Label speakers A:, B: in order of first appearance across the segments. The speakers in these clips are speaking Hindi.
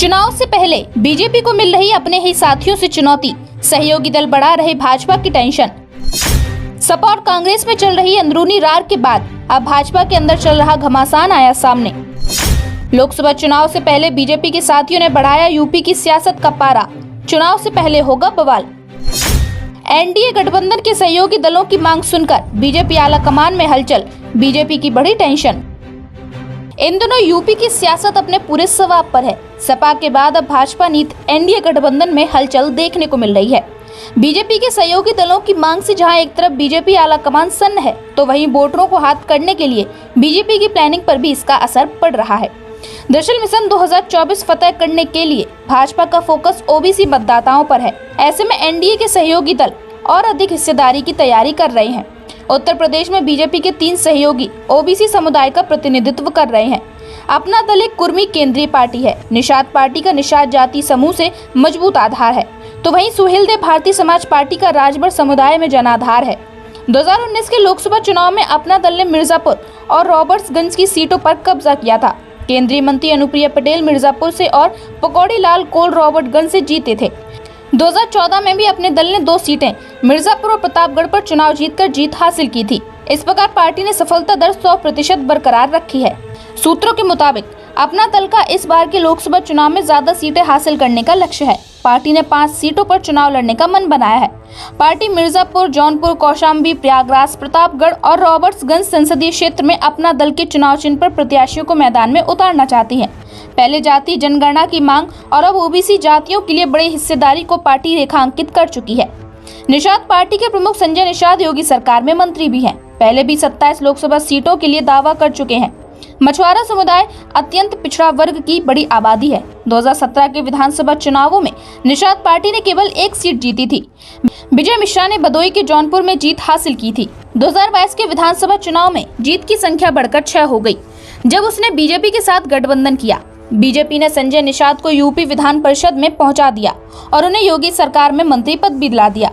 A: चुनाव से पहले बीजेपी को मिल रही अपने ही साथियों से चुनौती, सहयोगी दल बढ़ा रहे भाजपा की टेंशन। सपा और कांग्रेस में चल रही अंदरूनी रार के बाद अब भाजपा के अंदर चल रहा घमासान आया सामने। लोकसभा चुनाव से पहले बीजेपी के साथियों ने बढ़ाया यूपी की सियासत का पारा, चुनाव से पहले होगा बवाल। एनडीए गठबंधन के सहयोगी दलों की मांग सुनकर बीजेपी आलाकमान में हलचल, बीजेपी की बड़ी टेंशन। इन दिनों यूपी की सियासत अपने पूरे सवाब पर है। सपा के बाद अब भाजपा नीत एनडीए गठबंधन में हलचल देखने को मिल रही है। बीजेपी के सहयोगी दलों की मांग से जहां एक तरफ बीजेपी आलाकमान सन्न है, तो वहीं वोटरों को हाथ करने के लिए बीजेपी की प्लानिंग पर भी इसका असर पड़ रहा है। दरअसल मिशन 2024 फतह करने के लिए भाजपा का फोकस ओबीसी मतदाताओं पर है। ऐसे में एनडीए के सहयोगी दल और अधिक हिस्सेदारी की तैयारी कर रहे हैं। उत्तर प्रदेश में बीजेपी के 3 सहयोगी ओबीसी समुदाय का प्रतिनिधित्व कर रहे हैं। अपना दल एक कुर्मी केंद्रीय पार्टी है। निषाद पार्टी का निषाद जाति समूह से मजबूत आधार है, तो वहीं सुहेलदेव भारतीय समाज पार्टी का राजभर समुदाय में जनाधार है। 2019 के लोकसभा चुनाव में अपना दल ने मिर्जापुर और रॉबर्ट्सगंज की सीटों पर कब्जा किया था। केंद्रीय मंत्री अनुप्रिया पटेल मिर्जापुर से और पकौड़ी लाल कोल रॉबर्ट्सगंज से जीते थे। 2014 में भी अपने दल ने 2 सीटें मिर्जापुर और प्रतापगढ़ पर चुनाव जीतकर जीत हासिल की थी। इस प्रकार पार्टी ने सफलता दर 100% बरकरार रखी है। सूत्रों के मुताबिक अपना दल का इस बार के लोकसभा चुनाव में ज्यादा सीटें हासिल करने का लक्ष्य है। पार्टी ने 5 सीटों पर चुनाव लड़ने का मन बनाया है। पार्टी मिर्जापुर, जौनपुर, कौशाम्बी, प्रयागराज, प्रतापगढ़ और रॉबर्ट्सगंज संसदीय क्षेत्र में अपना दल के चुनाव चिन्ह पर प्रत्याशियों को मैदान में उतारना चाहती है। पहले जाति जनगणना की मांग और अब ओबीसी जातियों के लिए बड़ी हिस्सेदारी को पार्टी रेखांकित कर चुकी है। निषाद पार्टी के प्रमुख संजय निषाद योगी सरकार में मंत्री भी हैं। पहले भी 27 लोकसभा सीटों के लिए दावा कर चुके हैं। मछुआरा समुदाय अत्यंत पिछड़ा वर्ग की बड़ी आबादी है। 2017 के विधानसभा चुनावों में निषाद पार्टी ने केवल 1 सीट जीती थी। विजय मिश्रा ने भदोई के जौनपुर में जीत हासिल की थी। 2022 के विधानसभा चुनाव में जीत की संख्या बढ़कर 6 हो गई, जब उसने बीजेपी के साथ गठबंधन किया। बीजेपी ने संजय निषाद को यूपी विधान परिषद में पहुंचा दिया और उन्हें योगी सरकार में मंत्री पद भी दिला दिया।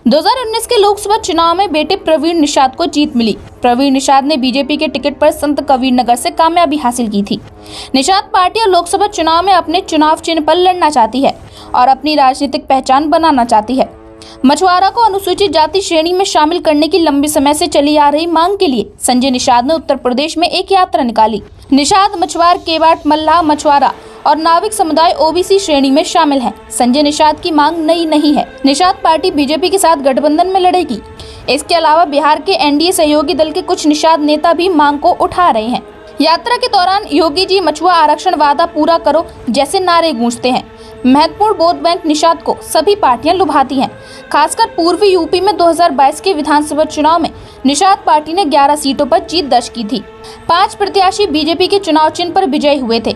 A: 2019 के लोकसभा चुनाव में बेटे प्रवीण निषाद को जीत मिली। प्रवीण निषाद ने बीजेपी के टिकट पर संत कबीर नगर से कामयाबी हासिल की थी। निषाद पार्टी और लोकसभा चुनाव में अपने चुनाव चिन्ह पर लड़ना चाहती है और अपनी राजनीतिक पहचान बनाना चाहती है। मछुआरा को अनुसूचित जाति श्रेणी में शामिल करने की लंबी समय से चली आ रही मांग के लिए संजय निषाद ने उत्तर प्रदेश में एक यात्रा निकाली। निषाद, मछुआर, केवाट, मल्लाह, मछुआरा और नाविक समुदाय ओबीसी श्रेणी में शामिल हैं। संजय निषाद की मांग नई नहीं है। निषाद पार्टी बीजेपी के साथ गठबंधन में लड़ेगी। इसके अलावा बिहार के एनडीए सहयोगी दल के कुछ निषाद नेता भी मांग को उठा रहे हैं। यात्रा के दौरान योगी जी मछुआ आरक्षण वादा पूरा करो जैसे नारे गूंजते हैं। महत्वपूर्ण वोट बैंक निषाद को सभी पार्टियां लुभाती हैं। खासकर पूर्वी यूपी में 2022 के विधानसभा चुनाव में निषाद पार्टी ने 11 सीटों पर जीत दर्ज की थी। 5 प्रत्याशी बीजेपी के चुनाव चिन्ह पर विजयी हुए थे।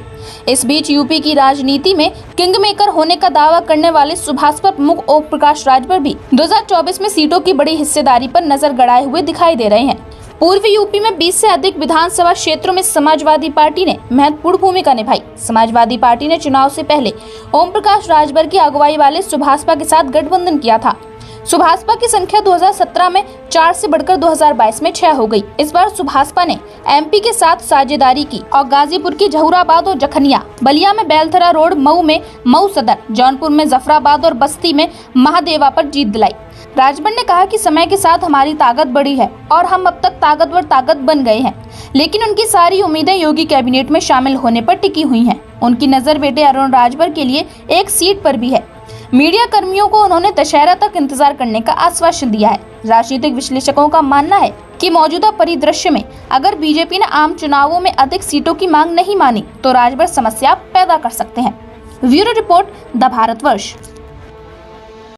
A: इस बीच यूपी की राजनीति में किंग मेकर होने का दावा करने वाले सुभाषपा प्रमुख ओम प्रकाश राजभर भी 2024 में सीटों की बड़ी हिस्सेदारी पर नजर गड़ाए हुए दिखाई दे रहे हैं। पूर्वी यूपी में 20 से अधिक विधानसभा क्षेत्रों में समाजवादी पार्टी ने महत्वपूर्ण भूमिका निभाई। समाजवादी पार्टी ने चुनाव से पहले ओम प्रकाश राजभर की अगुवाई वाले सुभाषपा के साथ गठबंधन किया था। सुभाषपा की संख्या 2017 में 4 से बढ़कर 2022 में 6 हो गई। इस बार सुभाषपा ने एमपी के साथ साझेदारी की और गाजीपुर की जहूराबाद और जखनिया, बलिया में बेलथरा रोड, मऊ में मऊ सदर, जौनपुर में जफराबाद और बस्ती में महादेवा पर जीत दिलाई। राजभर ने कहा कि समय के साथ हमारी ताकत बढ़ी है और हम अब तक ताकतवर ताकत बन गए हैं, लेकिन उनकी सारी उम्मीदें योगी कैबिनेट में शामिल होने पर टिकी हुई हैं। उनकी नजर बेटे अरुण राजभर के लिए 1 सीट पर भी है। मीडिया कर्मियों को उन्होंने दशहरा तक इंतजार करने का आश्वासन दिया है। राजनीतिक विश्लेषकों का मानना है कि मौजूदा परिदृश्य में अगर बीजेपी ने आम चुनावों में अधिक सीटों की मांग नहीं मानी तो राजभर समस्या पैदा कर सकते हैं। Bureau report, the Bharatvarsh.